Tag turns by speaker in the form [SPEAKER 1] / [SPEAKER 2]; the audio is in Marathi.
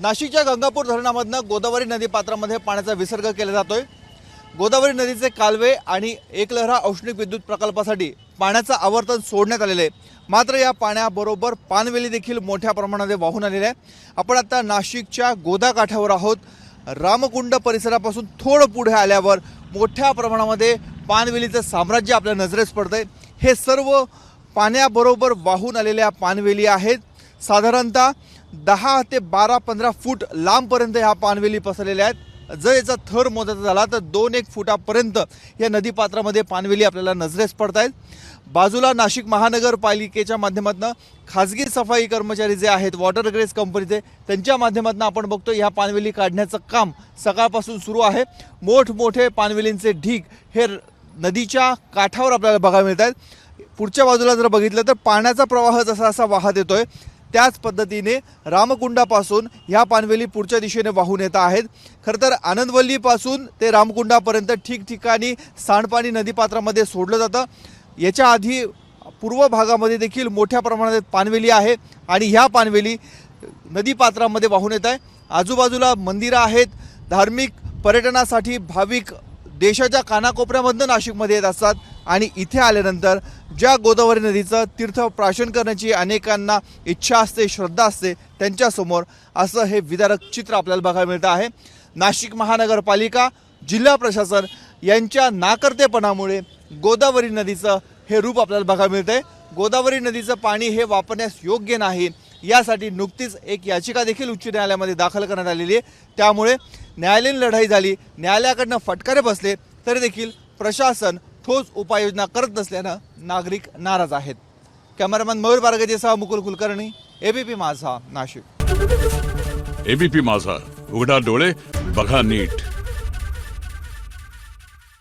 [SPEAKER 1] नाशिकच्या गंगापूर धरणामधनं गोदावरी नदीपात्रामध्ये पाण्याचा विसर्ग केला जातोय। गोदावरी नदीचे कालवे आणि एकलहरा औष्णिक विद्युत प्रकल्पासाठी पाण्याचं आवर्तन सोडण्यात आलेले आहे। मात्र या पाण्याबरोबर पानवेली देखील मोठ्या प्रमाणात वाहून आलेले आहे। आपण आता नाशिकच्या गोदा काठावर आहोत। रामकुंड परिसरापासून थोडं पुढे आल्यावर मोठ्या प्रमाणामध्ये पानवेलीचं साम्राज्य आपल्या नजरेस पडतंय। हे सर्व पाण्याबरोबर वाहून आलेल्या पानवेली आहेत। साधारणतः 10 ते 12-15 फूट लांबपर्यंत ह्या पानवेली पसरलेल्या आहेत। जर याचा थर मोजायचा झाला तर 2-1 फुटापर्यंत या नदीपात्रामध्ये पानवेली आपल्याला नजरेस पडत आहेत। बाजूला नाशिक महानगरपालिकेच्या माध्यमातून खाजगी सफाई कर्मचारी जे आहेत वॉटर ग्रेस कंपनीचे त्यांच्या माध्यमातून आपण बघतो ह्या पानवेली काढण्याचं काम सकाळपासून सुरू आहे। मोठमोठे पानवेलींचे ढीग हे नदीच्या काठावर आपल्याला बघायला मिळत आहेत। पुढच्या बाजूला जर बघितलं तर पाण्याचा प्रवाह जसा वाहत येतोय त्याच पद्धतीने रामकुंडापासून ह्या पानवेली पुढच्या दिशेने वाहून येत आहेत। खरं तर आनंदवल्लीपासून ते रामकुंडापर्यंत ठिकठिकाणी सांडपाणी नदीपात्रामध्ये सोडलं जातं। याच्या आधी पूर्व भागामध्ये देखील मोठ्या प्रमाणात पानवेली आहे आणि ह्या पानवेली नदीपात्रामध्ये वाहून येत आहे। आजूबाजूला मंदिरं आहेत। धार्मिक पर्यटनासाठी भाविक देशाच्या कानाकोपऱ्यामधून नाशिकमध्ये येत असतात आणि इथे आल्यानंतर ज्या गोदावरी नदीचं तीर्थ प्राशन करण्याची अनेकांना इच्छा असते, श्रद्धा असते, त्यांच्यासमोर असं हे विदारक चित्र आपल्याला बघायला मिळतं आहे। नाशिक महानगरपालिका, जिल्हा प्रशासन यांच्या नाकर्तेपणामुळे गोदावरी नदीचं हे रूप आपल्याला बघायला मिळतंय। गोदावरी नदीचं पाणी हे वापरण्यास योग्य नाही यासाठी नुकतीच एक याचिका देखील उच्च न्यायालयामध्ये दाखल करण्यात आलेली आहे। त्यामुळे न्यायालयीन लढाई झाली, न्यायालयाकडनं फटकारे बसले तरी देखील प्रशासन ठोस उपाययोजना करत नसल्यानं नागरिक नाराज आहेत। कॅमेरामॅन मयूर बारगेसह मुकुल कुलकर्णी, एबीपी माझा, नाशिक।
[SPEAKER 2] एबीपी माझा, उघडा डोळे बघा नीट।